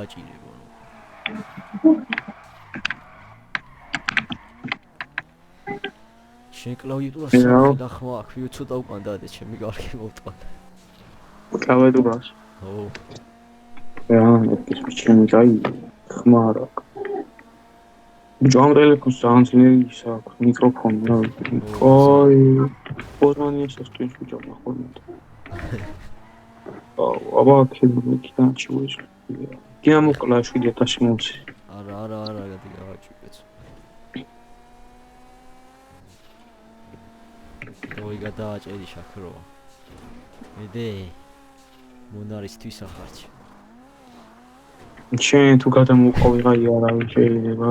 გააჭირებო. შენ კლავიატურას სახე და ხმა აქვს, ვიო ცოტა უკან დაადე, ჩემი გარკი მოვტყან. კლავიატურას. ო. ეს ჩემი კაი ხმა არა. ბიჭო, ამ ტელეფონს ძალიან ძლიერი ის აქვს, მიკროფონი რა ვიცი. აი, პოზნანიას ასწვენს ბიჭო ხოლმე. აბა ქიმიკიდან ჩუვეჭ. გიამოკლა 7000 მომცი. არა, გადაგაჭირეთ. ოი გადააჭერი შაქრო. მიდე მონარისთვის ახარჩი. შენ თუ გადამოყავი რა არავინ შეიძლება.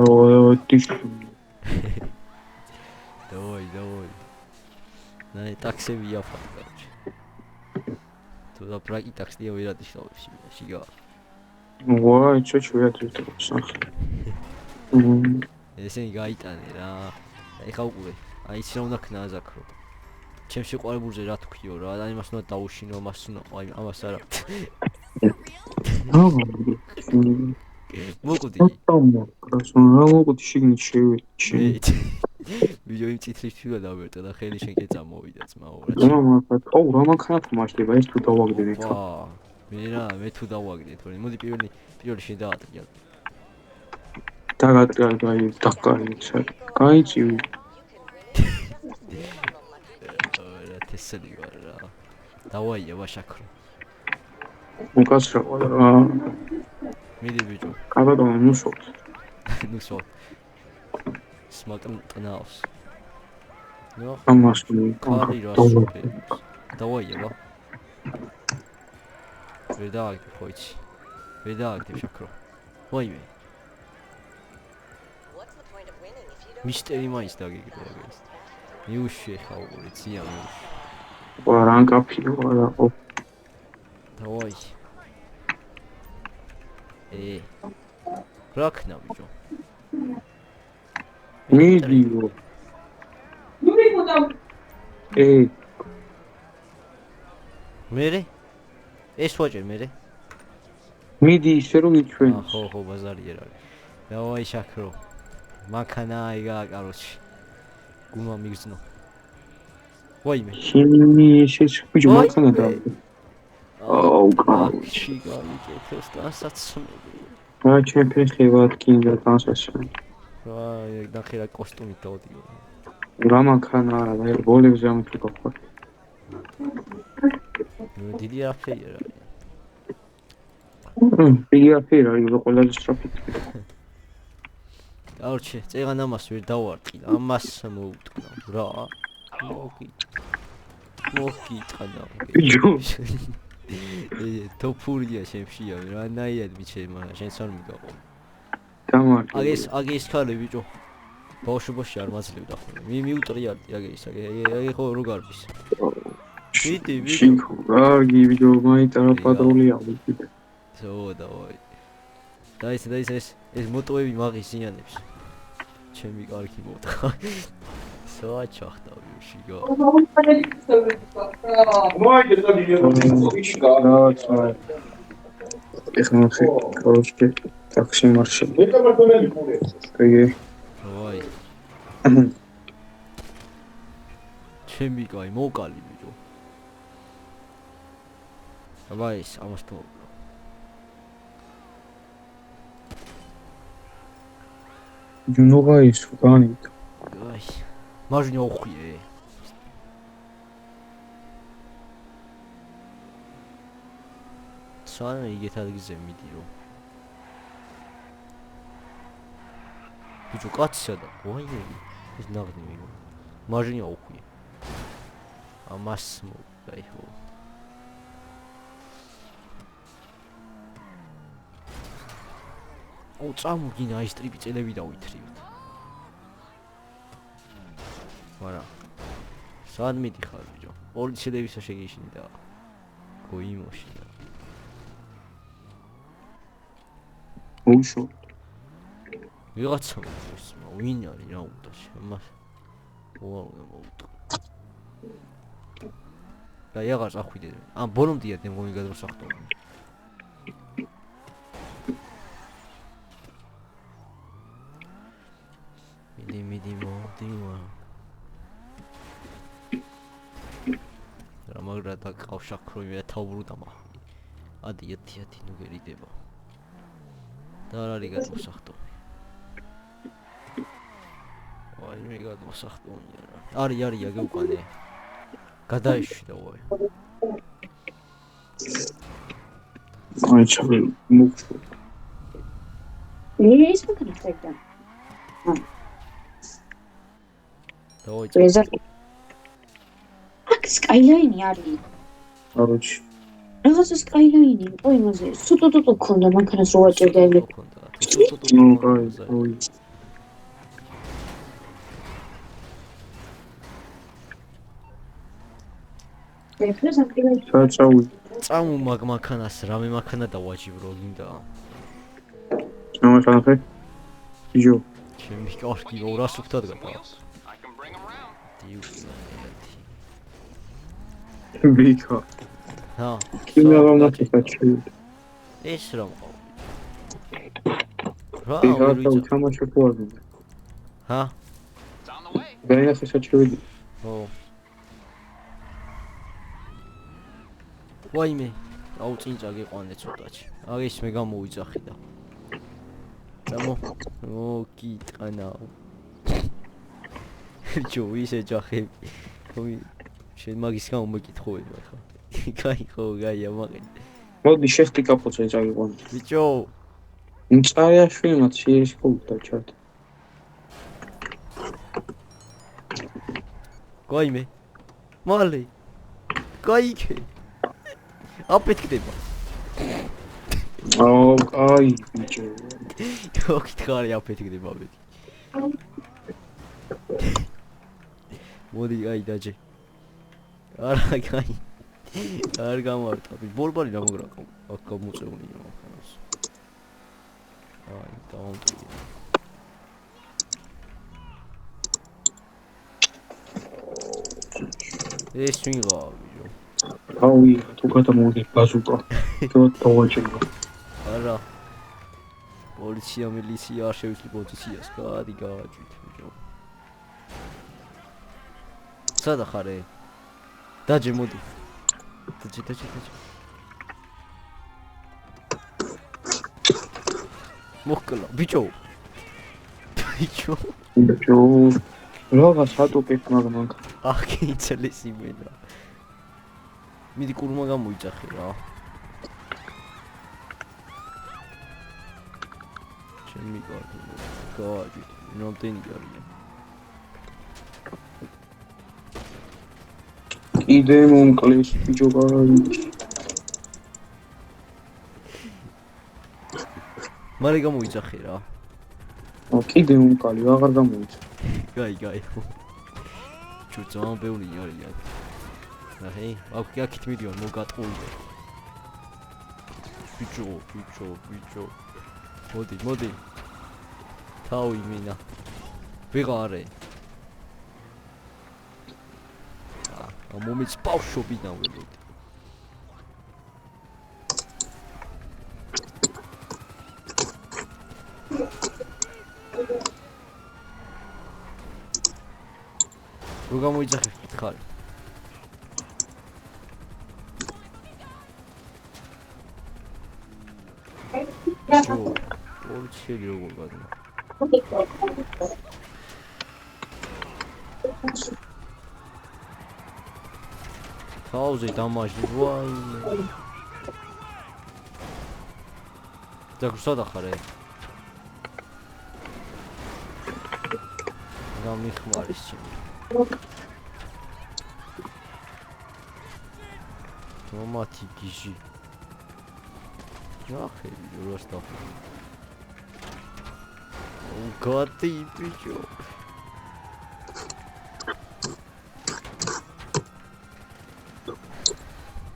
დავай. ნაი ტაქსები აფარ короче. თუ და პრაკი ტაქსია ვერადი შევში. შიგა. ვაი, ჩეჩვიათრით სახე. ესენი გაიტანე რა. ეხა უყურე. აი ის რა უნდა ქნა აზაქრო. ჩემ შეყვარებულზე რა თქვიო რა. და იმას უნდა დაუშინო, მას უნდა აი ამას არა. მოკვდი. რა მოკვდი შიგნით შევეჭი. ვიდეო იმ წითლის თვითონ დავერტა და ხელი შენკე წამოვიდა ძმაო რა. რა მანქანა თამაშდება ეს თუ დავაგდები ხა. მე თუ დავაგდე თორე მოდი პირველი შენ დაატრია. დაგატრია გაი დაკარიცა. გაიწივი. რა თესელი ვარ რა. დავაია ვაშაქრო. უკაცრა რა. მიდი ბიჭო. კაბადო ნუსოთ. ნუსოთ. სმაკნ ტნავს. ნო. ამას კარი რასწორე. დავაია ვა. ვედააგდე ხოიცი. ვედააგდე შაქრო. ვაიმე. მისტერი მაინც დაგიგრო ეს. მიუშვი ხა უყური ცია მიუშვი. ვარანკაფი ვარა ო. დავაი. რაკნა ბიჭო. მიდიო. მერე? ეს ვაჭერ მერე? მიდი ისე რომ იჩვენო. ხო ბაზარია რა. დავაი შაქრო. მანქანა იგა короче. გუმა მიგზნო. ვაიმე. შენი ეს ბიჭო მანქანა და. აუ კაცი გაიგეთოს დასაცმელი. რა ჩემფენ ხევად კინდა დასაცმელი. აი დახერა კოსტუმი დავდიო. რა მანქანა არა და ბოლებზე ამ თუ გახარ. დიდი აფეია რა. დიდი აფეია რა ყველაზე სტრაფით. короче, წეგან ამას ვერ დავარტყი. ამას მოუტყნა რა. მოკიტყნა. თოფურია შემშია რანაირად ბიჭე მაგრამ შენც არ მიგაყო. დამარტყი. აგეს ხალე ბიჭო. ბავშვობაში არ მაძლევდა ხოლმე. მიუტრიალდი აი ხო რო გარბის. მიდი შინქო რა გიბიჯო მაიტარა პატრულია ვიდე. ზო დავაი. დაის ეს მოტოები მაგისიანებს. ჩემი კარგი მოტყა. საჩახტა ვიშიგა. მოიგე და ვიშიგა. ეხლა ხე короче taksi marshal. ეგე. ვაი. ჩემი კაი მოკალი ბიჭო. აბა ის ამას თო. ნუღა ის განით. აი. მაჟნი ოხიე. სანამ იგეთ ადგილზე მიდირო. ბიჭო კაცია და ვაი ეს ნაღდი მიგო. მაჟნი ოხიე. ამას აი ხო. წამოგინა ის ტრიპი წელები დავითრიოთ. ვარა. სად მიდიხარ ბიჭო? ორი წელებისა შეგიშინი და გოიმოში. უშო. ვიღაცა ის ვინ არის რა უნდა შემას. უაუნა მოუტყ. და იაღარ წახვიდე. ბოლომდე მე მგონი გადავსახტო. რა და ყავშაქრო მე თავბრუდამა ადი 1 ნუ გერიდება და არ არის გადმოსახტო აი მე გადმოსახტონია რა არის აგე უკანე გადაეშვიდა ვაი აი ჩავი მუქო ის მოკრიფდა დავაი რეზერ აქ სკაილაინი არის აროჩი რაღაცა სკაილაინი ყო იმაზე სუტუტუტუ ქონდა მანქანას რო ვაჭერდა ელე ნუ კაი ოი ჩაჭავი წამუ მაგმანქანას რამე მანქანა დავაჯიბრო ლინდა ჩამოხანახე იო ჩემი კარგი 200 უხთად გადა ბიკა ჰა კინა ვამნახე საჩი ეს რა მყავ რა ბიკა ვიცა თამაშო ფუაზი ჰა გაინახე საჩი ო ვაიმე აუწინჭა გიყვანე ცოტაჩი აგის მე გამოვიძახი და დამო ო კიტყანა ჯო ისე ჯახები ხოი შენ მაგის გამო მეკითხოები ხა კაი ხო გაია მაგენ მოდი შეხტი კაპოცე წაგიყვანე ბიჭო მწარია შვილმა შეიძლება გულდა ჩათ გაიმე მალე გაიქე აპეთქდება აუ კაი ბიჭო ხო კითხარი აპეთქდება ბედი მოდი აი დაჯე არა კაი არ გამართა ბოლბალი რა მოგრაკო აქ გამოწეუნია მანქანას აი დაუნტრი ეს ვიღა ბიჭო აუი თუ გადამოვიდი ბაზუკა თუ დავაჭერა არა პოლიცია მილიცია არ შევისლი პოზიციას გადი გააჭვით ბიჭო სადა ხარე დაჯე მოდი დაჯე მოხკლა ბიჭო რა სატოპეთ მაგ ახი იცლის იმენა მიდი კურმა გამოიძახე რა ჩემი კარგი გააჭვით ნომტენი გარია კიდე მომკლეს ბიჭო გაი მალე გამოიძახე რა კიდე მომკალი აღარ გამოიცა გაი ჩუწამ ბევრი არიან ნახე აქ მიდიონ მოგატყუიდე ბიჭო მოდი თავი მინა ვიღარე მომიც ბავშვობი დავველოდი რო გამოიძახე ხარ ჯო პოლიციელი როგორ გადნა თავზე დამაჟი ვაიმე დაგუსადა ხარე გამიხმარის ჩემი თომათი გიჟი ნახე როსტა გოდი ბიჭო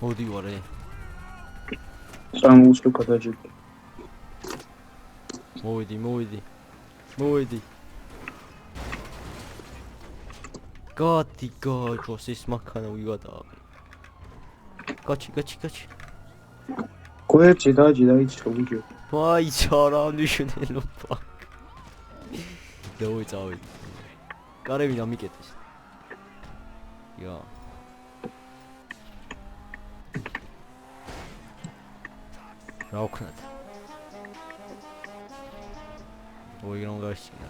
მოდი ვარე სამუსლო გადაჭი მოვიდი გადი გაჯოს ის მანქანა ვიღადა გაჩი გვერდში დაიწყო ბიჭო ვაიცა რა ნიშნულობა დავიწავი კარები დამიკეტეს ია რა ვქნათ? ოი რომ გაშინა.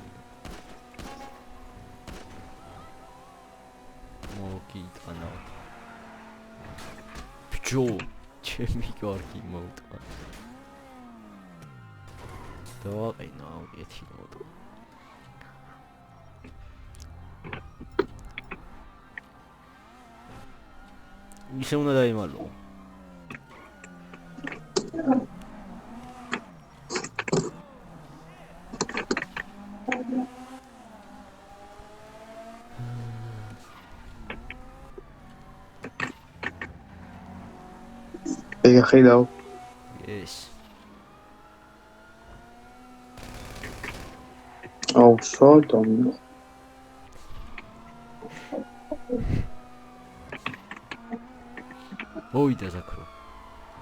მოგიტანა. ბიჭო, ჩემი კარგი მოვტყა. დავაყენა ეთი მოდო. ისე უნდა დაიმალო. ეგ ხედავ. ეს. აუ, სოდომი. მოვიდა ზაქრო.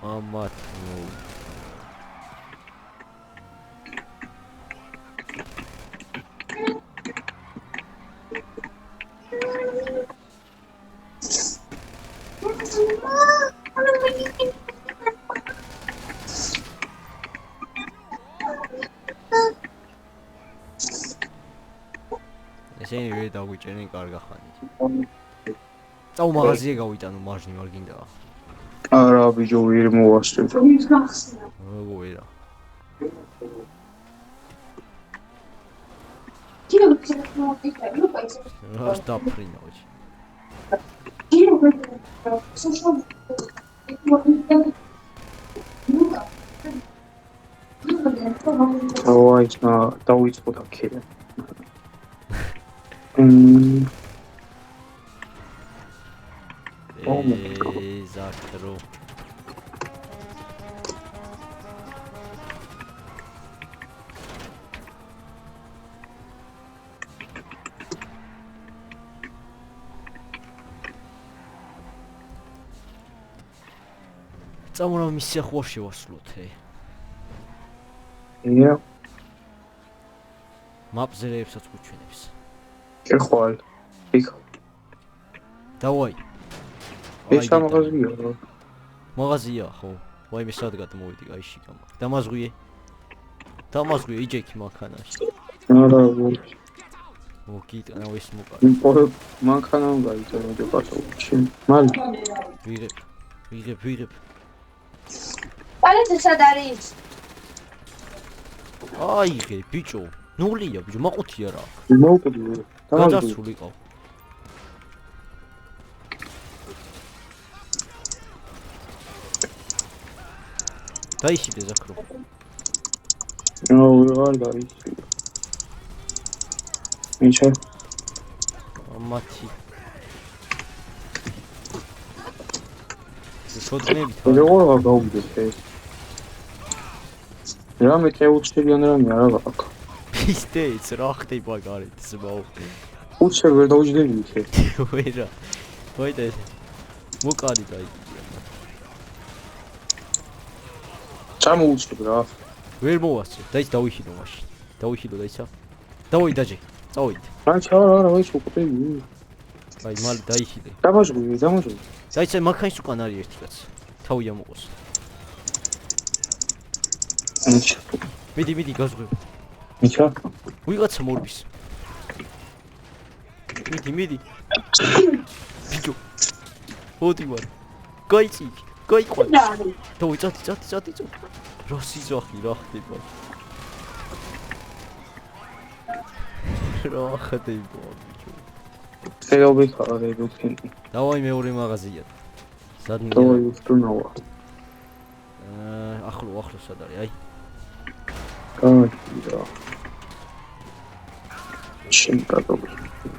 ამათ ესენი ვერ დაგვიჭერენ კარგა ხანი. წაუ მაღაზიე გავიტანო მარჯვნი ვარ გინდა. არა ბიჭო ვერ მოვასწრებ. როგორ ვერა. რას დაფრინავი. აუაი დავიწყო და ქირე. ზაქრო. წამონა მის სიახლოვეში ვასვლოთ. ია. მაპზერებსაც გვჩვენებს. ეხვალ. იქ. დავაი. ეს მაღაზია. მაღაზია ხო? ვაიმე სადღაც მოვიდი აიში გამა. დამაზღვიე. დამაზღვიე იჯექი მანქანაში. არა, მოგიტანა ეს მოკა. მანქანა უნდა იწერო დეპარტამენტში. მალე. ვიღებ. პალეტი სად არის? აიღე ბიჭო. ნულია ბიჭო, მაყუთია რა. მოვკვდი. გაძარცულიყავ. დაიშიდე ზაქრო. არ დაიშიდე. მიჩა. მათი. შოდნები. როგორ გავუგდეთ ეს? რამე შეუჩერიან რამე არა გაქვს. პისტეც რა ხდება გარეთ ზმაო. უჩერ ვერ დაუჯდები ისე. ვერა. ვაიდა ეს. მოკარი გაიგია. ჩამოუჩებ რა. ვერ მოვასწრე. დაიც დავიხილო მაშინ. დავიხილო დაიცა. დავოი დაჯე. წავიდე. არა, ვაი შევკვდები. აი მალე დაიხილე. დამაჟღვი. დაიცა მანქანის უკან არის ერთი კაც. თავი ამოყოს. მიდი გაზღვევ. მიჩა. ვიღაცა მორბის. მიდი. ბიჭო. ოდი ვარ. გაიწი. გაიყვან. დავი წათი. რა სიძახი რა ხდება. რა ხდება ბიჭო. ხელობი ხარ ეგოქენი. დავაი მეორე მაღაზია. სადნია. დავაი უსტუნოა. ახლო სად არის აი. გაიარა. შემკადობი.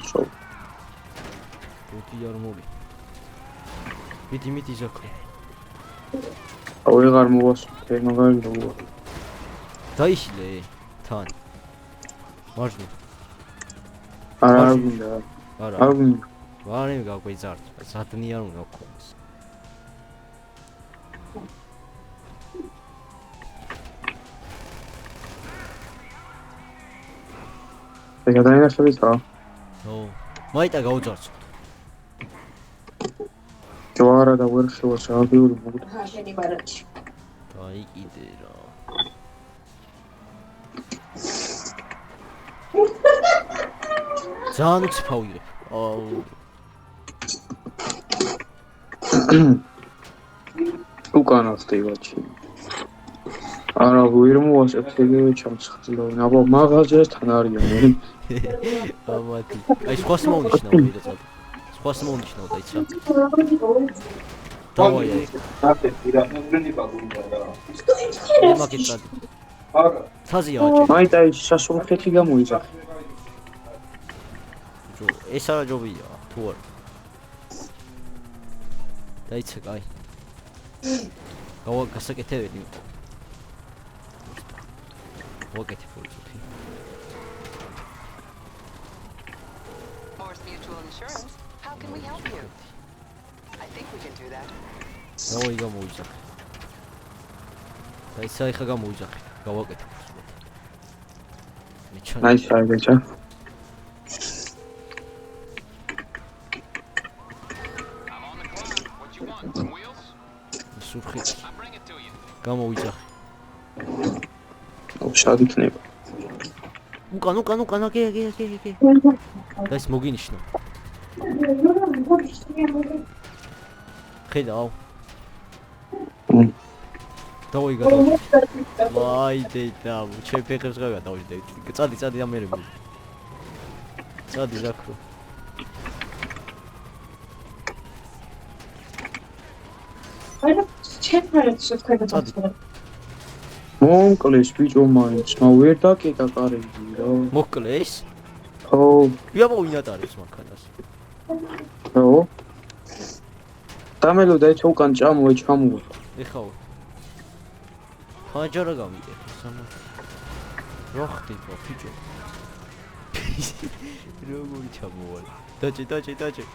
შო. ოდი არ მოვი. მიდი ზაქრო. აუ ეგარ მოვასწრე მაგარი როგორ. დაიშილე თან. მარჯვნი. არა გინდა. არა. ვარი გაგვეძართ. სადნი არ უნდა გქონდეს. ეგ დაინახებია. ო, მაიტა გაუძარცო. ჯوارა და ვერ შევაშავდი ორი მოგდა. შენი ბარათი. აი კიდე რა. ძალიან უცებ ავიღებ. აუ. უკანა ხტივაჩი. არა ვერ მოასწრებ ეგრევე ჩამცხლავენ. აბა მაღაზიასთან არიან. ამათი. აი სხვა მოუნიშნავ ვიღაცა. სხვა მოუნიშნავ და იცი. დავაი. მაგიტად. თაზია აჭი. აი და ის სასურხეთი გამოიძახე. ეს არა ჯობია თუ არა. დაიცე კაი. გასაკეთებელი. ვაკეთებ უცოთი. Morse Mutual Insurance. How can we help you? I think we can do that. დავაი გამოიძახე. დაიცე ახლა გამოიძახე. გავაკეთებ. აი საერთოდ სურხით. გამოიძახე. შად იქნება. უკან აკე. და ის მოგინიშნა. ხედავ. დავაი გადავიდე. ვაი დედა, ჩემ ფეხებს რა გადავიდე. წადი ამერები. წადი ზაქრო. არა ჩემფერებს შევქება. მონკლეს ბიჭო მაინც, ვერ დაკეტა კარები რა. მოკლეს? ხო. ვიამოვინატარებს მანქანას. ხო. დამელო დაიცა უკან ჩამოვა. ეხაო. ხაჯარა გამიდე. რა ხდება ბიჭო? როგორი ჩამოვალ. დაჭე.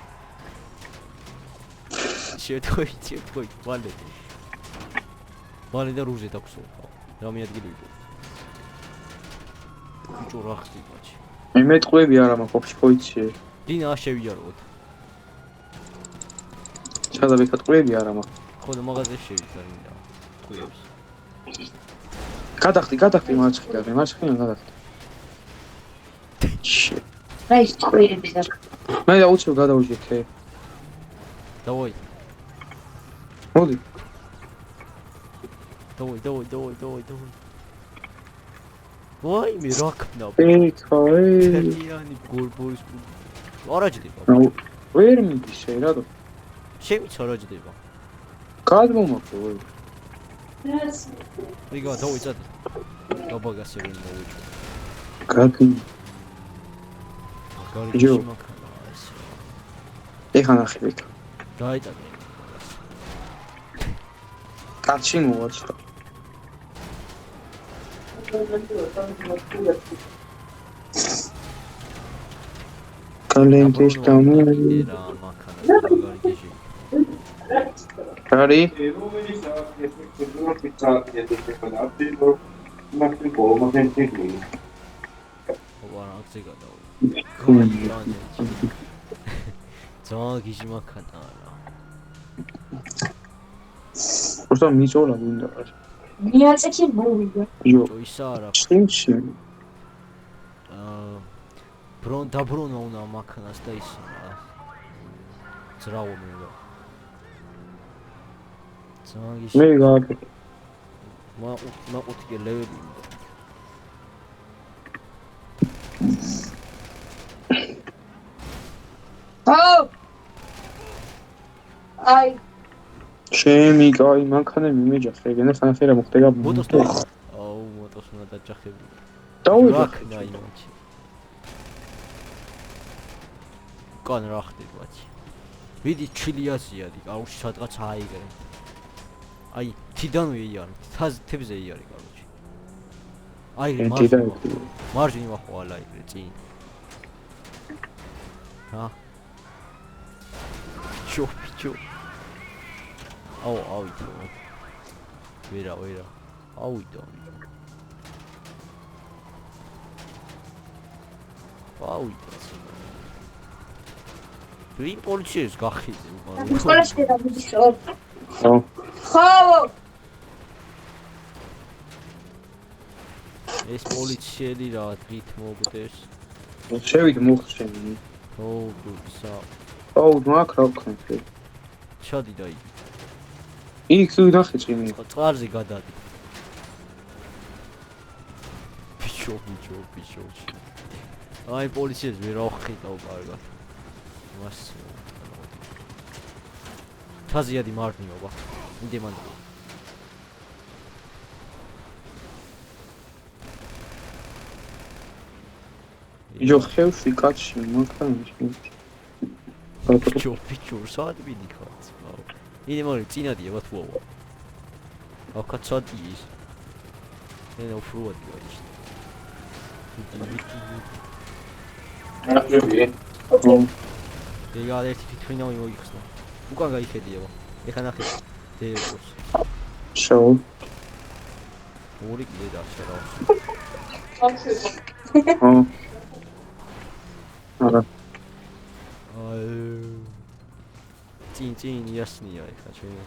შეთქოი, ვალე და რუზე დაქვსო. რამე ადგილი იყო. ბიჭო რა ხდება? მე ტყვები არა მაქვს პოლიცია. დინა შევიაროთ. ჩადაბეკა ტყვები არა მაქვს. ხო და მაღაზიაში შევიდა. ტყვიებს. გადახტი მარცხიდან გადახტი. რა ის ტყვიები და მე და უცებ გადავიჭერე. დავაი. მოდი. დავაი. ვაი მე რა ქნა. თიანი გორბოის. არა ჯდება. ვერ მიდის რატო? შემიცა რა ჯდება. გადმომაქვს ვერ. რიგა დავიწადი. გაბაგასე ვერ მოვიჭო. გაგი. გარიჯი მაქანა ეს. ეხა ნახეთ. დაიტანე. კაცი მოვაწყო. კალენდრის დამოუკიდებელი რა მაქანა გარიჯი. არი? ვარა აქზე გადავა. ხუნი. ზოგი მაქანა რა. просто მიწოლა მინდა. მიაწექი მოვიდა. იო. ისა არა. შიმში. დაბრუნა უნდა მაქანას და ის ძრავო მე რა. ზოგი მე გააკეთე. მაყუთი ლეველი. აუ აი ჩემი კაი მანქანა მიმეჯახე ეგენა ხანახერა მოხდება მოტოს და აუ მოტოს უნდა დაჭახები. დავიჯახე ნაიმოჩი. კან რა ხდება ჩი. ვიდი ჩილიაზია დი აუ სადღაც აიგერე. აი თიდანვე იანი თებზე იანი კაროჩი. აი მარჯვნივ ახვალა ეგრე წინ. რა ჩო აუ იტო ვერა აუ იტო ვინ პოლიციას გახიძე სკოლაში და მიდიშო ხო ხო ეს პოლიციელი რა დღით მოგდეს. შევიდე მოხსენი. ისა აუ მაგ რა ვქნე. ჩადი და იქ თუ ნახე წინი. წყარზე გადადი. ბიჭო. აი პოლიციას ვერ ავხიტავ კარგად. მას თაზიადი მარნიობა. იმდემან იო ხევში კაცში მაგთან ბიჭო სად მიდი ხარ? იდი მორი წინადია ბათუავა. აკაცადი ის. ენა ufruadi ვაიში. ეგა ერთი თვითონ მოიხსნა. უკან გაიხედიება. ეხა ნახე. დეოს. შოუ. ორი კიდე დაშერა. არა. წინ იასნია ეხა ჩვენ.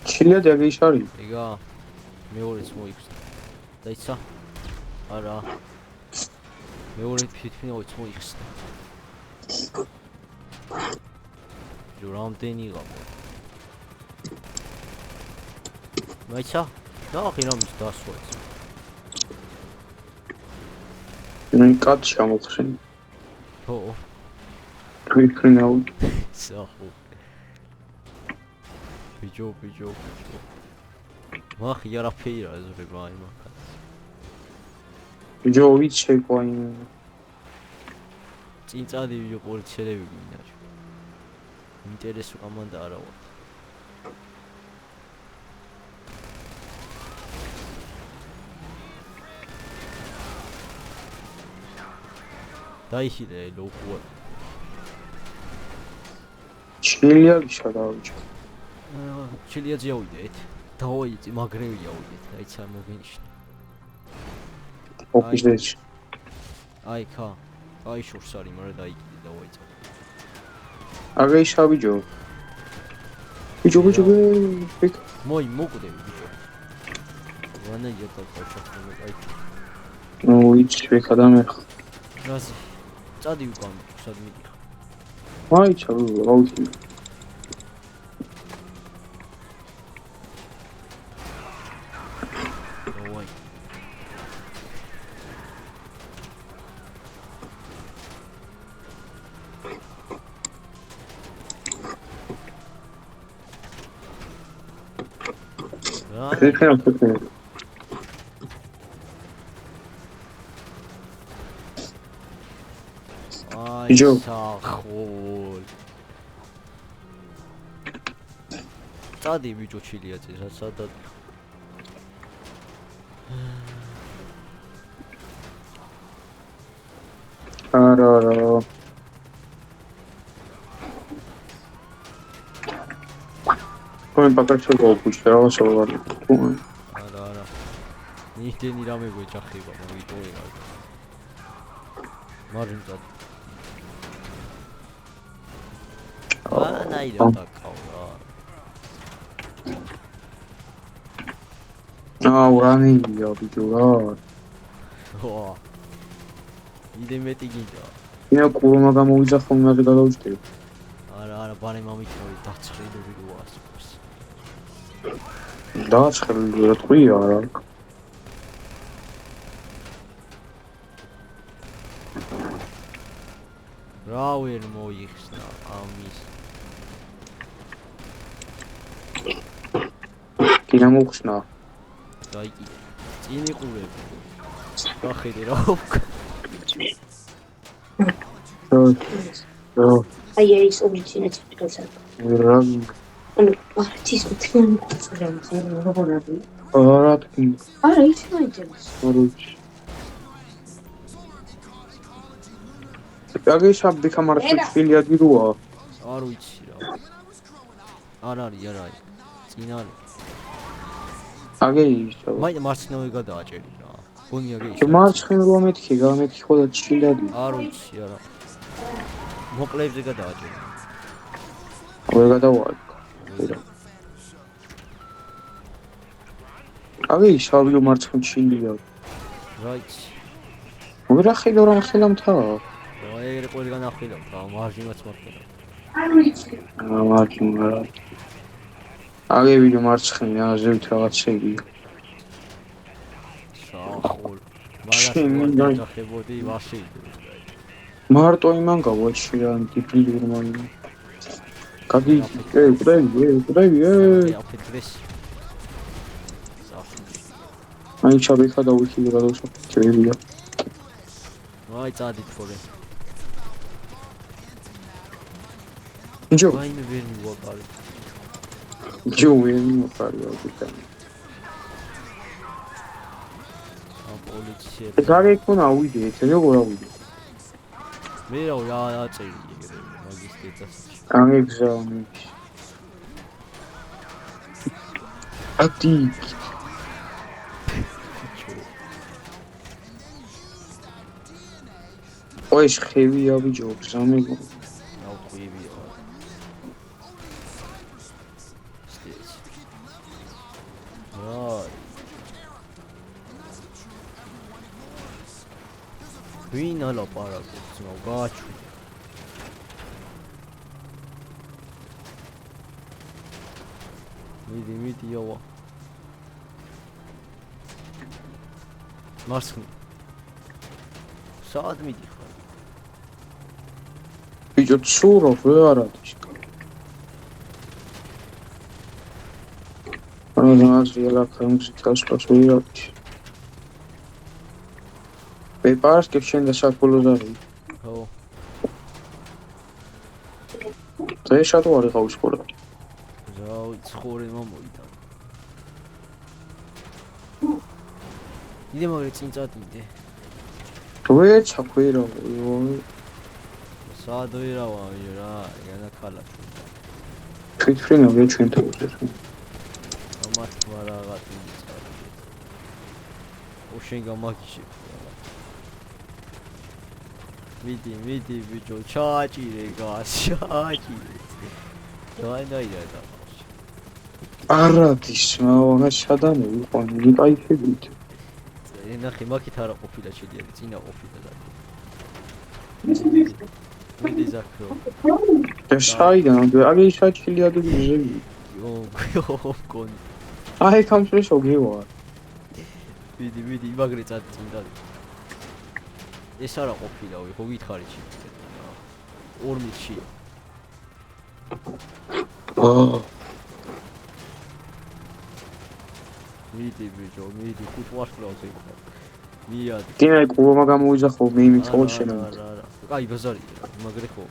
ჩილია დაგიშარი. ეგა მეორეც მოიხსნა. დაიცა? არა. მეორე თვითონაც მოიხსნა. რამდენი გამა? მაიცა? ნახე რამის დასვაც. მე კაცი ამოხსენი. ხო. ქრიფრინაუ. საჰო. ბიჭო. მახი არაფერია ზრება აი მაგას. ბიჭო ვიცეკვაი. წინ წადი ვიო პოლიციელები მინაჭ. ინტერესო კომანდა არა ვარ. დაიხილე ლოქუა. ჩილია გიშადავჭი. ჩილია ძიავიდეთ. დაოიწი მაგრევია უდეთ. დაიცა მოგინიშნა. ოფისში. აი ხა. აი შორს არის, მაგრამ დაიკიდე დაოიწა. აგეიშა ბიჭო. ბიჭო. მოი მოკვდები ბიჭო. ვანა იეტა ხოჭახმე აი. ნუ იცი ვეკადამე. რაზი. წადი უკან, სად მიდიხარ. აი ჩავი, აუცი. ოი. ქრიფრინაუ. ბიჭო. სახოლ. წადი ბიჭო ჩილიაძე, სადაც. არა. කොენ პაკაჩო გოგუჩი რა ვასაუბრე. არა. ნიჰდენი რამე გვეჭახება, მოვიტოვე რა. მარინ წადი. ვანაი რა დაკავდა. აურანია ბიჭო რა. ხო. იდე მეტი გინდა. მე კურონა გამოვიძახო მე გადავჭდი. არა, ბანე მომიჩნევი დაცხრილი ვიდეოას. დაცხრილი რა თქვია რა. რა ვერ მოიხსნა ამის. კინა მოხსნა. დაიკიდე. წინ იყურები. გახედე რა უკ. აი ეს ორიგინალ ციფრებსა. რა. ანუ პარტიის მთლიანად როგორი? არა თქვი. არა, ის მაინტერესებს. როჩი. აგეიშა ბიქამარ ჩილია გიროა. არ ვიცი რა. არ არის. წინ არის. აგეიშა. მაინც მარცხნივე გადააჭერი რა. გონი აგეიშა. მარცხენ რო მეთქი, გამეთქი ხოლმე ჩილიადი. არ ვიცი არა. მოკლებზე გადააჭერი. ვერ გადავარ. კავი შავიო მარცხნშილია. რაიც. მოგრა ხედავ რა ხელამთა. აი ეგრე ყველგან ახვილავ და მარჯინაც მოხდა. მარჯნა. აგევიდო მარცხნი აზევით რაღაცებია. საახოლ. მაგას შენ ვაჯახებოდი ვაში. მარტო იმან გავაჩი რა დიპლი გერმანია. კაგი კუდაი აფეთრეს. აი ჩაბიხა და უხილე გადავშო ჩერია. აი წადით ხოლე. ჯო ვაიმე ვერ მივაყარე. ჯო ვერ მოვყარია უკან. პოლიცია. ეგარი ქონა ავიდე, ეს როგორ ავიდე? მე რა აწერი ეგრე მაგის დედას. ამიგზავნე. აკი ой ხევია ბიჭო სამეგო ნაუხვივია. სტეც. აი. ვინ ალაპარაკობს რა გაჩვი. მიდი იავა. მარცხნი. სად მიდიხარ? ბიჭო ცურო ვერ არის. ანას რეალა კონსტიტუციის პასუხი. მე პარსკებ შენ და საკულოზარი. ხო. დღეს შატო არის ყავის სკოლა. ზაუ ცხოვრე მომოიდა. იდე მაგარი წინ წადიდე. როე ჩაქვერო. სად ვერავა რა, ენა ქალათი. თვითფრენა ვერ ჩვენ თავზე. ამათ მარაღატი წადი. უშენ გამაგიში. მიდი ბიჭო, ჩააჭირე გასაჭირე. დაინაირა და. არადის მაგას შადამე იყო, ნიკაიფებით. ენახი მაგით არა ყოფილა შედიადი, წინა ყოფილა და. მიდი ზაქრო. და შაიდან, აგი შაჭილია და ძები. იო, კონი. აი კამშოშო გევა. მიდი, იმაგრე წადი წინდა. ეს არა ყოფილა, ხო გითხარი ჩი. 2 მილში. მიდი ბიჭო, 5 ვარსკვლავზე იყო. მიადი. კინე ყურმა გამოიძახო მე იმით ხო შენ. არა. აი ბაზარი, იმაგრე ხო.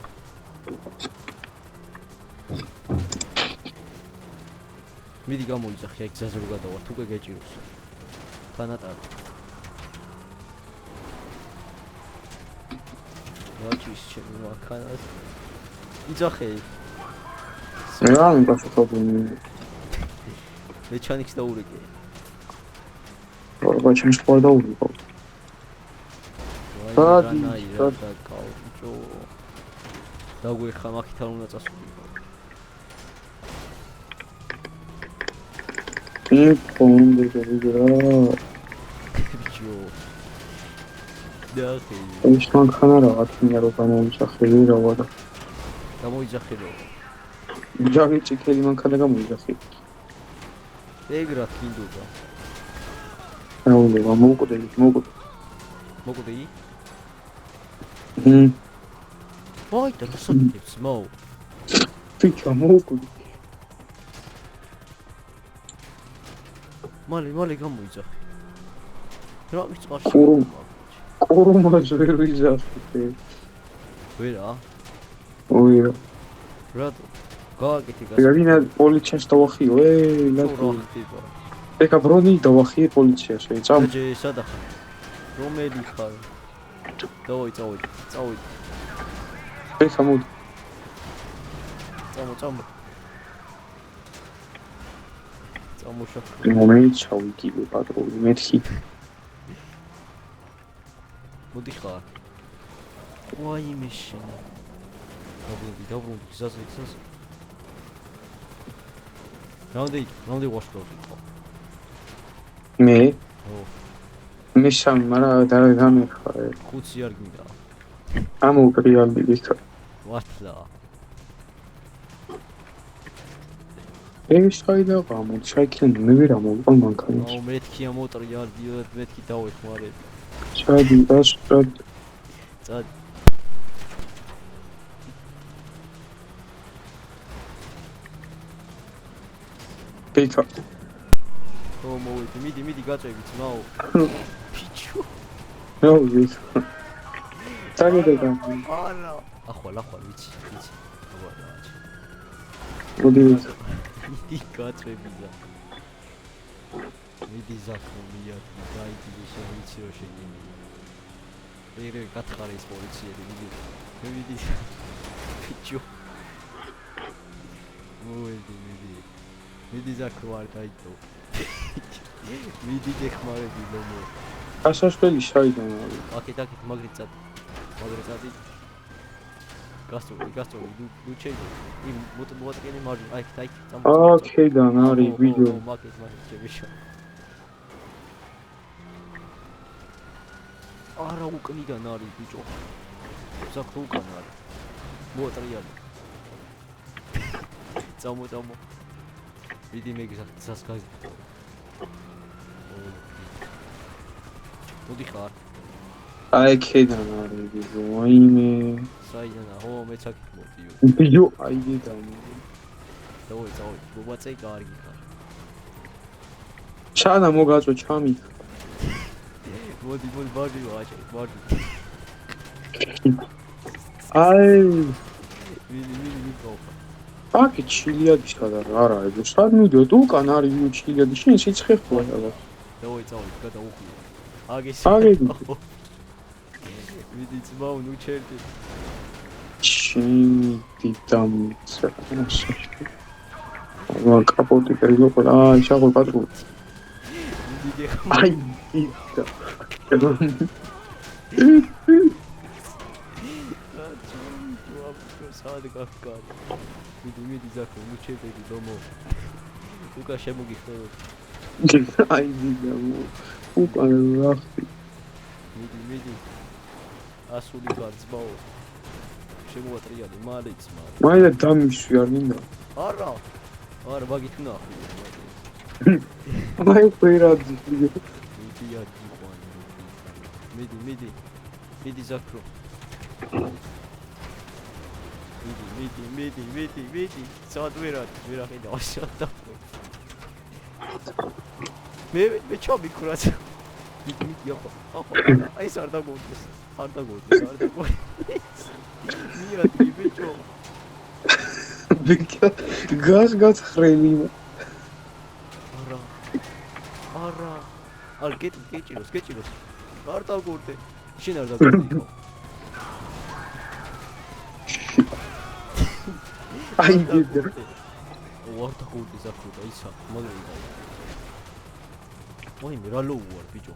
მიდი გამოიძახე, აი გზაზე რო გადავა, თუ გეჭიროს. თანატარი. რაჭის ჩემი მანქანას. იძახე. რა მიგასწავლე. მე ჩანიქს დაურეკე. რა ჩემს ყვა დაურეკო. რა კაუჭო. დაგვეხა მაგით არ უნდა წასულიყო. პონდე გერა. ბიჭო. დახი. ეს მანქანა რაღაც მინერო გამოიძახელი რა ვარა. გამოიძახელო. ჯარი ჭიქელი მანქანა გამოიძახე. ეგრა კიდუდა. აუ მოკუდე. მოკუდე? ჰმ. ვაი, და მოსაკეთებს მოუ. ფიჩა მოკუდე. მალე გამოიძახე. რა მიწვარ? კურუმას ვერ ვიძახე. ვერა? ოია. რატო? გააკეთე გასა. რადგან პოლიციას დავახიო, ლათო. ეკა ბრონი დავახიე პოლიციას, წამ. ჯე სადახარ? რომელი ხარ? წავი. ეკა მოდი. წამო. წამოშა. მომენტ ჩავიკიდე პატრული მეთქი. მოდი ხარ. ვაიმე შენ. დაბრუნდი, გზაზე. რამდენი ვაშკოვი იყო? მე ო მესამე, მაგრამ დამეხარე. 5 არ გინდა. ამოუკრიალდი ვიქა. ვათლა. ეს საიდან გამოდი? საიქიდან მე ვერ ამოვყავ მანქანას. აუ მეთქია მოტრიალდი, მეთქი დავეხმარე. ჩადი, დასწრად. წად. ვიქა. ო მოვიდი, მიდი გაწევი ძმაო. ფიჩუ. ნო ვიქა. წაგედა. არა. ახვალ ვიცი. აბა დააჭი. მოდი ვიქა. მიდი გაწევი და. მიდი ზაქრომია, დაიდი შევიცი რო შეგინი. ეგრე გათხარა ის პოლიციელი, მიდი. ფიჩუ. მიდი ზაქრო არ გაიწო. მიდი გეხმარები ლომო. გასასვლელი საიდან არის? აკეთ მაგრით წადი. გასწორი, ლუჩეი. იმ მოტრკენი მარჯვ, აი, წამო. აქედან არის ვიდეო. მაგეთ შევიშო. არა უკნიდან არის ბიჭო. ზაქრო უკან არის. მოტრიალი. წამო. მიდი მე გასასკაზი. მოდი ხარ. აი ქედან არის ვიდეო. აიმე. საიდანა, ხო, მეც აქ მოდიო. ვიდეო აიგედან. დავი, მოვაწე კარგი ხარ. ჩანა მოგაწო ჩამი. მოდი, ბაჟი. აი, მიდი გავხარ. აკი ჩილიადის გადარ არა ეგ სად მიდიოთ უკან არის ნუ ჩილიადი შენ სიცხე ხო არა დავი, გადაუხვიე. აგეს. მიდი ძმაო, ნუ ჩერდი. ჩიმი დამცა ვა კაპოტი კერგო აი შაგო პატრულ მიდი გეხმარ. აი იდა სად გახკარ. მიდი ზაქრო, ნუ ჩერდი ლომო. უკა შემოგიხდო. აი იდა უკან რახტი მიდი. ასული გაძბაო. შემოატრიალე, მალეც. მაინდა დამიშვი არ მინდა არა, მაგით ნახე. აი ფერადი მიდი ზაქრო. მიდი. სად ვერ ახედა შატა. მე ჩამიქრაც. მიდი ახო. აი ეს არ დაგოდეს. მიადი ბიჭო. ბიჭო გასხრელი არა. არ გეჭიროს. არ დაგორდე. შენ არ დაგორდე. აი იდა ვარ დაგორდე ზაქრო და ისა მაგარი. მოი მე რა ლოუარ ბიჭო.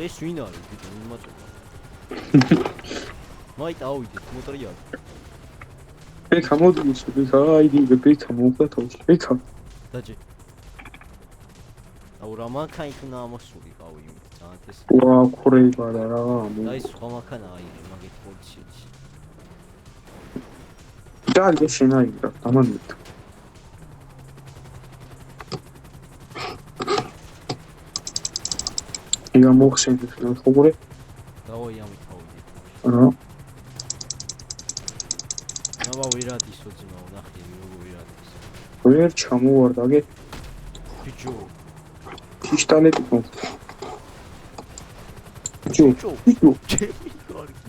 ეს ვინ არის ბიჭო იმატება. მაი დავიდეთ მოტრიალ. ეკა მოდულის ბიქა აი იდა ბიქა მოვხატავ ეკა დაჯე. აუ რა მანქანა ამოსული ყავი იმით ძალიან ეს. ვა ქრეიბა და რა აი სხვა მანქანა აიღე მაგეთ პოლიციელში. და შენ აიღე ამანით იგა მოხსენდი ხოლმე დავაი ამით ავიდე. რა აბა ვირადის ოძინაო ნახე როგორ ვირადის. ვერ ჩამოვარდაგე ბიჭო. ქრისტალები ხო ბიჭო. ბიჭო ჩემი კარგი.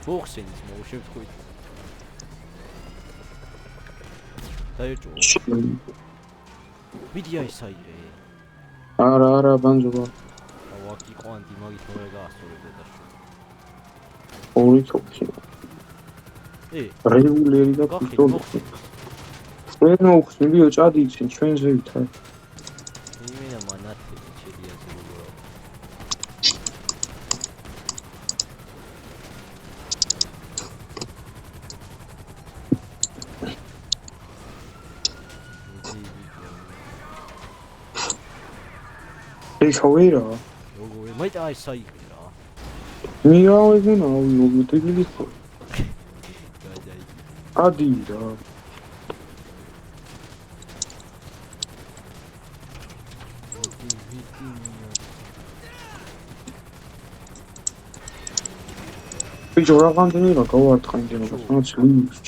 მოხსენით მო შევთქვით. დაიჭო. ვიდეო ისაიდე. არა ბანჯობა აუ აქ იყო ანტი მაგით მოვე გაასწორებდა და შო. ორი თოფი რეგულერი და პისტოლი ვერ მოხსნილიო ჭადი იცი ჩვენზე ვითარ იმენა მანათი ჩედიაზე როგორ ეხავერა როგორ მე აი საიქი რა მიავეგუნა მოგიტილი ხო გაიაი ადი რა ბიჭო რა განდენი რა გავარტყანდი რა სანაც ლიმს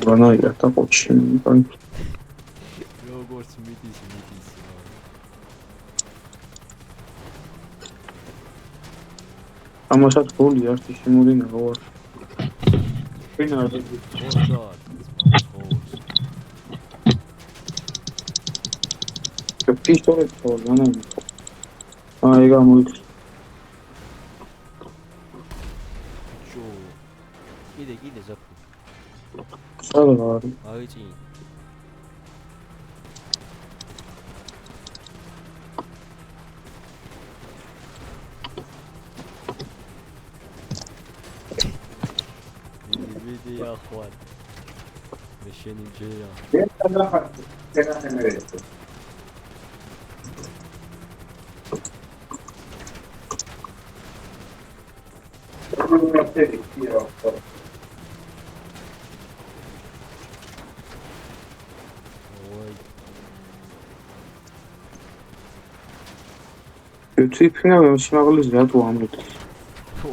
ბანაია და ყოჩი როგორც მიდის ამასაც გოლი არც შემოდინა რა ვარ ვინ არ პისტოლეტი ხო ბანანი აი გამოიქ კიდე ზაფხულ სადა არის აი წინ ვიდი ახვალ მე შენი ჯერა თვითონ მე სიმაღლის რატო ამოდის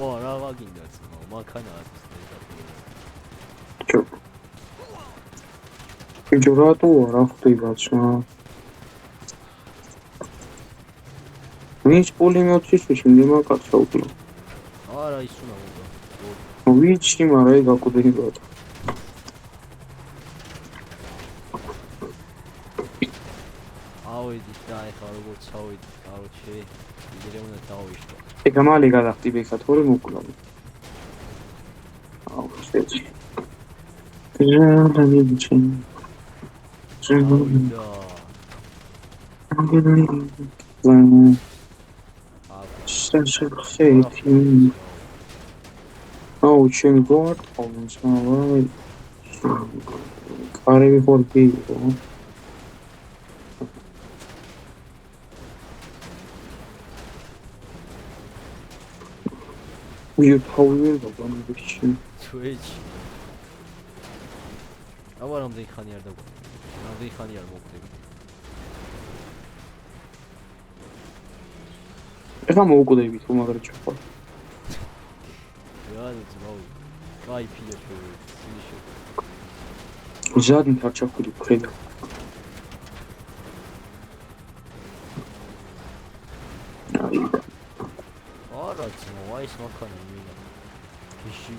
ვა რა ვაგინდა ძმა მანქანა არის ჩო ბიჭო რატო რა ხდება ძმა ვინც პულიმეტის შემდემაკაცა უკვე არა ის უნდა მოგა ვიჩი მარა ეგაკუდება ავედი და ეხლა როგორც ავედი короче იგივე უნდა დავიშვა ეგ ამალი გადახდი ბექა თორე მოკლავ აუ შეჭი და მივიჩი ავიდა აუ ჩემი გვარტყავს აი კარები ხორბი ვიო თავი ბაბანებიში twitch აბა რამდენი ხანი არ დაგვაქვს რამდენი ხანი არ მოვხდები ეხლა მოუკვდები თუ მაგარი ჩხვა რა ძმაო кайფია შეიძლება ზადი თარჩახული ხედა არა ძმაო აი ეს მანქანა მინა გიში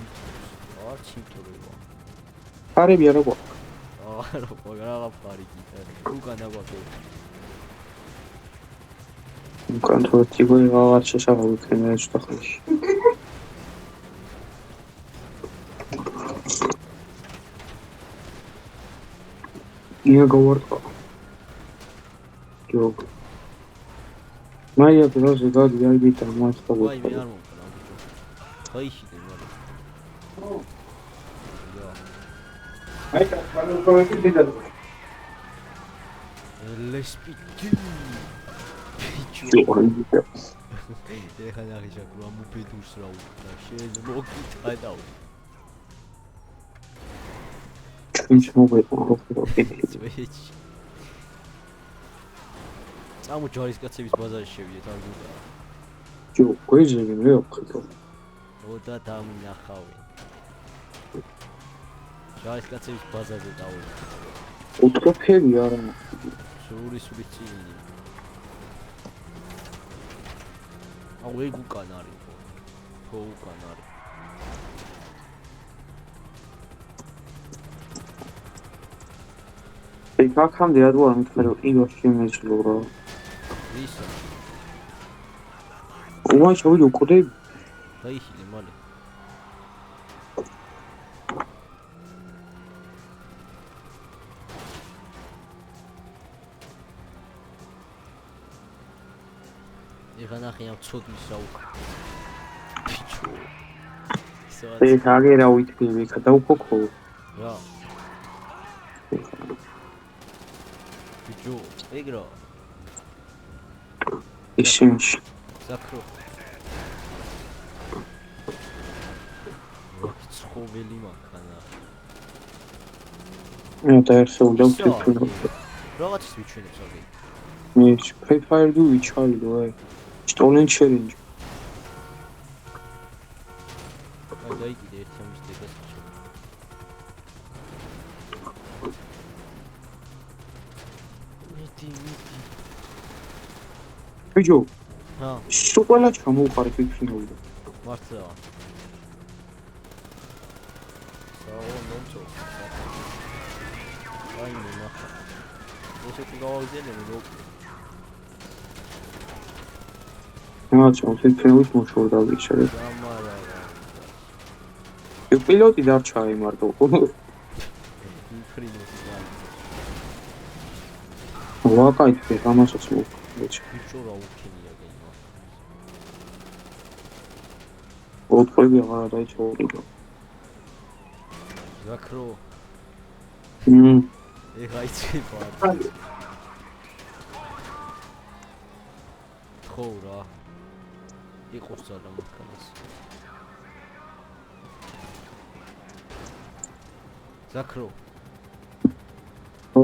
არ ჩიტურება ფარები არა გვაქვს არა რა ფარიკი უკან დაგვაქვს უკან თვითონ რაღაც შესაძლოა ქენერს თახში ია გავარტყა ჯო მაია პროზე გადი აიდი და მასწავლე ვაი მე არ მომყრა ბიჭო ხაიში და მაგრამ აი და პროექტი დიდა ლესპიტი ბიჭო ეხლა ნახე რა მოფიდურს რა უკდა შეიძლება მოგიტყადავ ինչ მოგეყო წვეჩ წამო ჯარისკაცების ბაზარში შევიდეთ არ გუდა ჯო გვეძები მე ვხედავ ოდა დამინახავი ჯარისკაცების ბაზარზე დავიდე უტროფები არა სული წინი აუ ეგ უკან არის ხო უკან არის ეგ აქამდე რა ვარ მითხარი იგორში მეძლო რა ვისა უა შევიდე უკდები დაიხილე მალე ეხლა ნახე ამ ცოდვის რა უკ ბიჭო ეგ აგერა უიტკივი ხა და უკოქო რა ჯო ეგრა ისინში. ზაქრო ვაკი ცხოველი მანქანა მე დაერხეული აქვს თვითონ. რაღაცის ვიჩვენებს აგი მე Free Fire do ვიჩალდო აი. Stolen challenge. აი დაიკიდე ერთი ამის დეგას მიდი ბიჭო, ჰა სულ ყველა ჩამოვყარე თვითონული. მართლა საო ნონჩო აი ნახა ესეთი გავაგზავნე რო რა თვითონული მოშორდა ვიჩარე. გამარა პილოტი დარჩა აი მარტო. ინფრინოს ვაკაითე ამასაც მოვხდეთ. ბიჭო რა უქენია გეიმა ოთხები აღარ დაიწყო. ზაქრო მმ ეხა იცება ხო რა იყოს ძალა მანქანას ზაქრო ო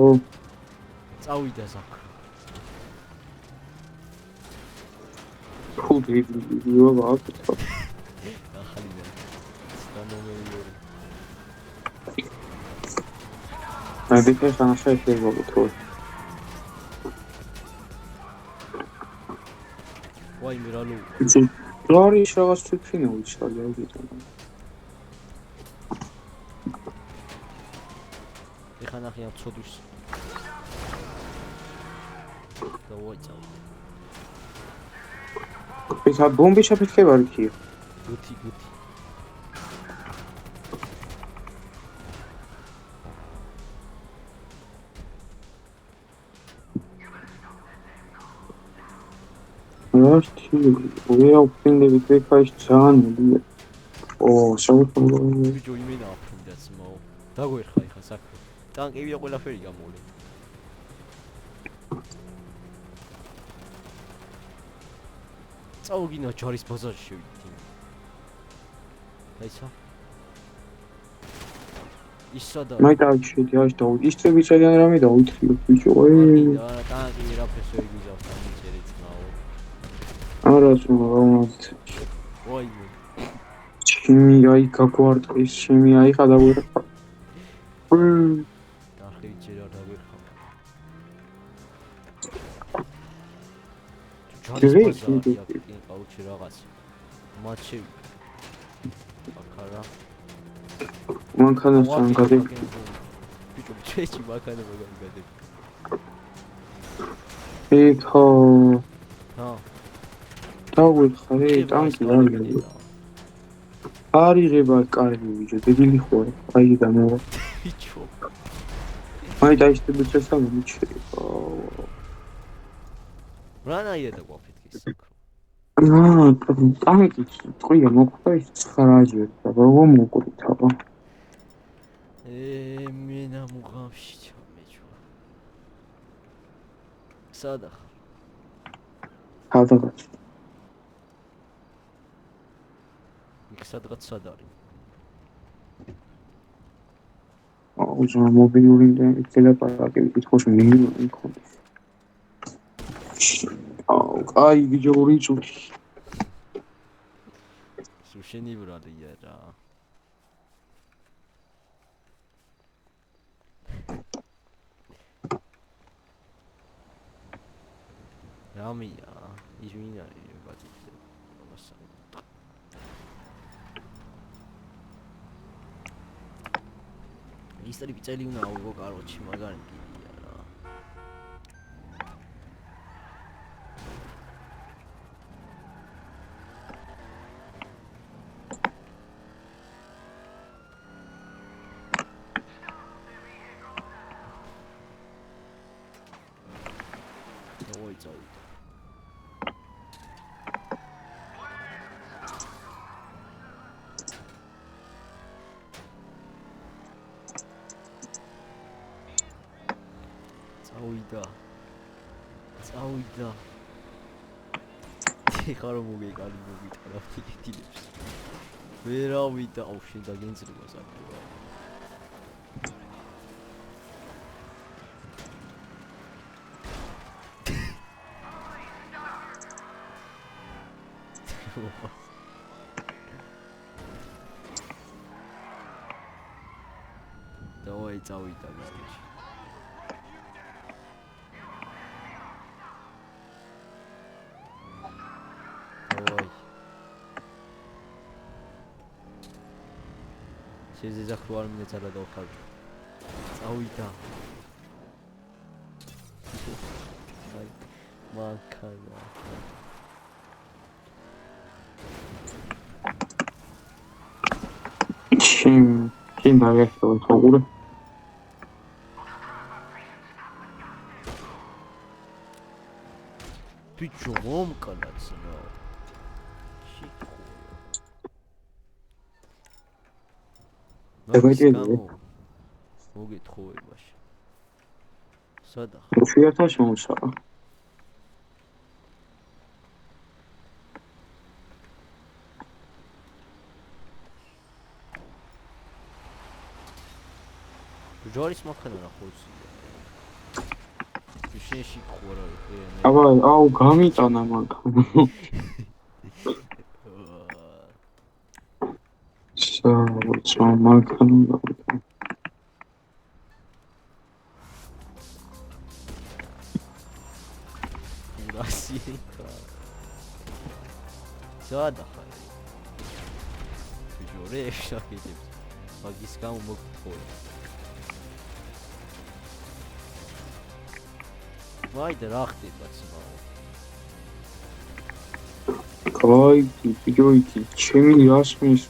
წავიდა ზაქრო ხუთი ვიო ვაკეთო. ახალი და სტანომერი აი ბიჭო სანაშა შეიძლება. ვაი მე რა ლუ რა არის რაღაც თვითონული შალე აუგიტო. ეხა ნახე ამ ცოდვის და ვაიცა ეს ბომბი შეფეთქება რიქი. გუთი რასთი ვია უფრინდები ფეიქაის ძალიან მოდია. ო საერთოდ ბიჭო იმენა აფრინდაც მაო დაგვერხა ეხა საქმე ტანკებია ყველაფერი გამოვლე წავგინა ჯარის ბაზარში შევიდით აიცა ისადა მაი დავიშვიდი აშ და ისწრები ძალიან რამე დაუთრიო ბიჭო. და ტანკი რაფეს ვიგიზავთ ამიწერეთ მაო არა ზოგადად. ვაი ჩემი აი გაგვარტყის ჩემი აი ხადავერხა. დახიჭერა დაგვერხა ჯერი ჯარი ყაუჩი რაღაც მაჩი აკარა მანქანასთან გადები. ბიჭო ჩეჩი მანქანა გადები ეხა ჰა დავიხარე ტანკი არიღება კარგი ბიჭო დებილი ხوار აი დამოვა. ბიჭო მაი დაიშტები შესაძლოა მიჩერება. რანაირად გვაფეთქეს საკრო ტანკი წყვია მოხდა ის 9-ჯერ და როგორ მოკვდით აბა. მენა მუღამში ჩამეჭვა სადახ სადღაც იქ სადღაც სად არის უზა მობილური ტელეპარაკი თვითონ მინიმუმი მქონდეს. აი ბიჭო ორი წუთი. შენი ბრალია რა რამია ის ვინ არის ბატონო მასა ისეთი ბიჭელი უნდა აუგო კაროჩი მაგარი კიდია რა ой წავიდა წავიდა წავიდა. ეხლა რომ მოგეკალი მოგიტყდა ფიქრებს. ვერავიდა, აუ შენ დაგენწრება საკურა. დავაი წავიდა მისკეში. დავაი. შეზეძახრო არ მინდა ძალა დავხარჯო. წავიდა. აი მანქანა. შენ დაგეხსოვე ხოგურე ბიჭო მომკანაცნო შიქო მოგეთხოვე მაშინ სადახ შეერთა შემოსალა ჯორის მანქანა რა ხოლმე შეში ხوارა აბა აუ გამიტანა მანქანა სა მანქანა ურასიეკა სადახა ჯორე შაკეთებს მაგის გამო მოგთხოვე ვაიდე რა ხდება ცნაო კაი ბიჭოიტი ჩემი რასმის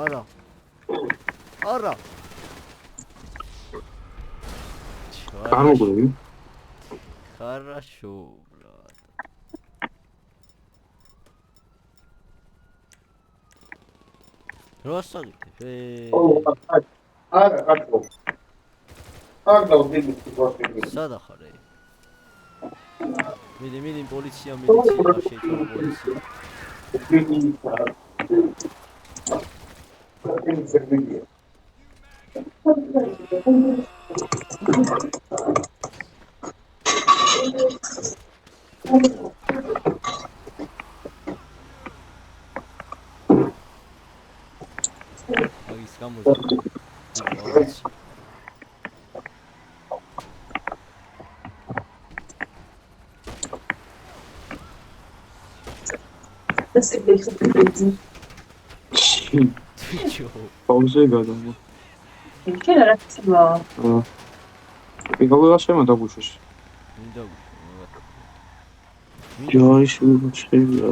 არა არა გამოგრევი хорошо брат როსაგიტე სადახარე მიდი პოლიცია შეიძლება პოლიცია მაგის გამო პაუზე გადამა ինչე რა ხდება იგავლა შემოდაგუშვის მინდა ჯოის უჩხერია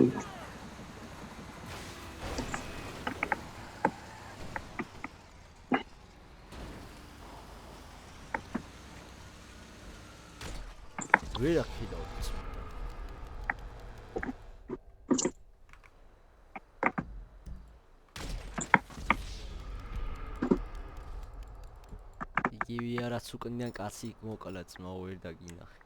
ვერა ხიდავ იგივე არაც უკნიან კაცი მოკლა ძმაო ვერ დაგინახე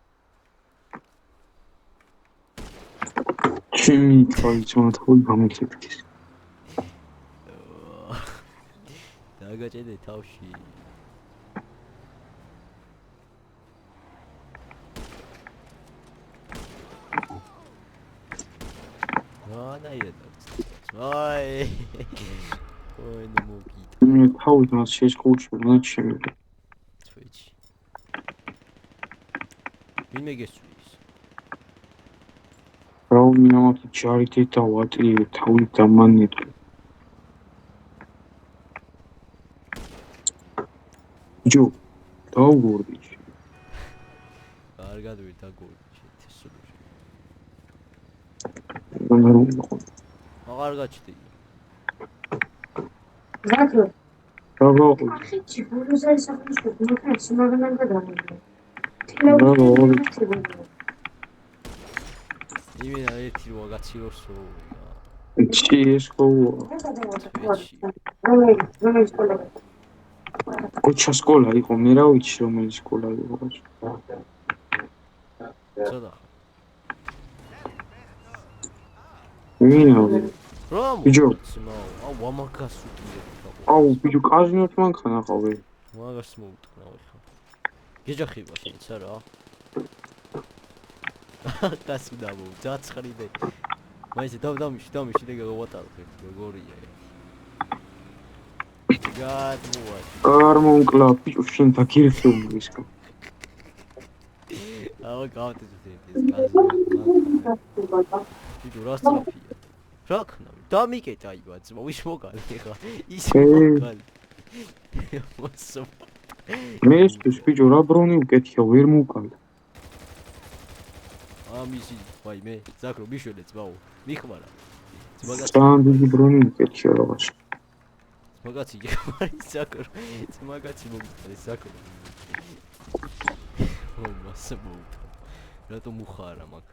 ჩემი თვალით ხო გამიქეთქის დაგაჭედე თავში აი ой ну муки მე თავით მას შეშკურჩა ჩემი თვიჩი ვინმე გესწრის რაუნი ამათი ჩარიტი და ვატრი თავით დამანეთ ჯო დაუგორდი კარგად ვერ დაგორდი შეთესული აღარ გაჩდი ზაგრო რა ხიჩი ბურუზაი საფიშო მოკაც მაგნან და გამიგე იმენა ერთი როა გაციორსო CS:GO. Twitch-ი. კოჩა სკოლა იყო, მე რა ვიცი რომელი სკოლა იყო. ცოტა. მინა. რა ბიჭო. მოუწმაო? აუ ამაგას უტყიეთ რა. აუ, ბიჭო, კაზინოთ მანქანა ყავე. მაგას მოუტყნავ ხა. გეჯახება შეცა რა. გასუდავო, ძაცხრიდე. მაინც დამიში და გავატარებ, როგორია. გადმოვა. არ მომკლა, ბიჭო, შენ დაგირხე უმრისკა. აუ გავატეცეთ ეს გაზი. ბიჭო რა სწრაფია. რა ქნა? დამიკეტა იბა ძმა, ვის მოგალი ხა? ის მოგალი. მოსო. მე ეს ბიჭო რა ბრონი უკეთია, ვერ მოვკალდა. ამისი, ვაიმე, ზაკრო მიშველე ძმაო. მიხმარა. ძმაგაც ძალიან დიდი ბრონი უკეთია რაღაც. მაგაცი გეხმარი ზაკრო. ძმაგაცი მომწარე ზაკრო. მასე მოუთხა. რატომ უხარა მაგ?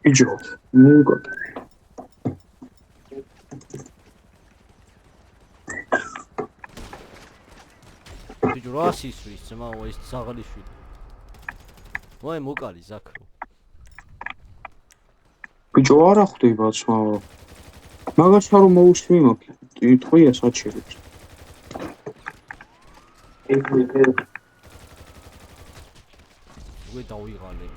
ბიჭო, მოვკალდა. ბიჭო რა სისვრის ძმაო ეს ზაღალიშვილი. ვაი მოკალი ზაკრო. ბიჭო არა ხვდება ცმაო. მაგაცა რომ მოусმი მაქვს, თქოია საჩერებს. ვე დავიღალე.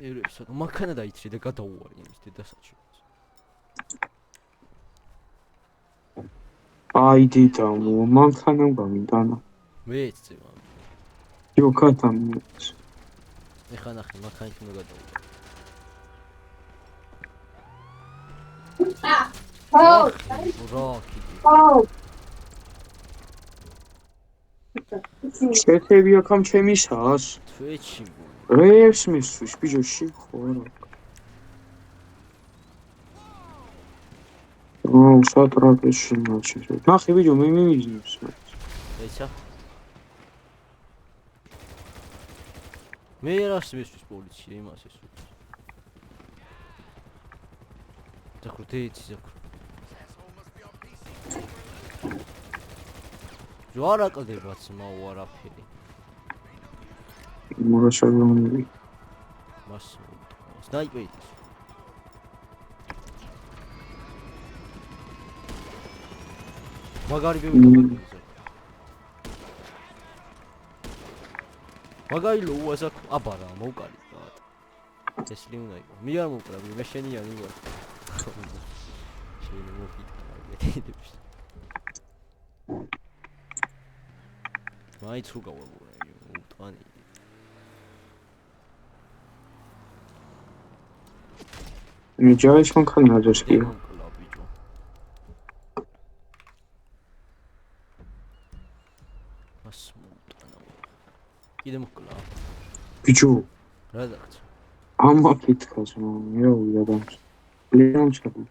ერებსა მანქანა დაიჭრე და გადაუვარი იმის დედასაჩერებს. აი დიდა, მანქანა გამინდანა. მეც ძმა. იო კატამი. ეხა ნახე მანქანით უნდა გადაუვარი. შეთები აქამ ჩემისას. Twitch-ი. რეებს მისვრის ბიჭო შეხო არა. აუ სატრაკეს შემაჩერე. ნახე ბიჭო მე მიმიძნებს. ეცა. მე რას მისვრის პოლიცია იმას ეს. დაკრუტეიცი ზაკრო. ჯوارა ყდება ძმაო არაფერი. მორაშალონი. მას სნაიპერი. მაგარი ვიმიტო. მაგარი ლოუაზა აბარა მოვკალი ბატ. ეს ლიმნა იყო. მე არ მოვკლა, მე შენიანი ვარ. შენ მოვკიდა. მაიც უგავებურა უტყანი. მე ჯარის მანქანა აძოს კი. მას მუტყანა. კიდე მოკლა. ბიჭო, რა დაგწა? ამა კითხავს, მე რა ვიღა და. ლეონჩაკი.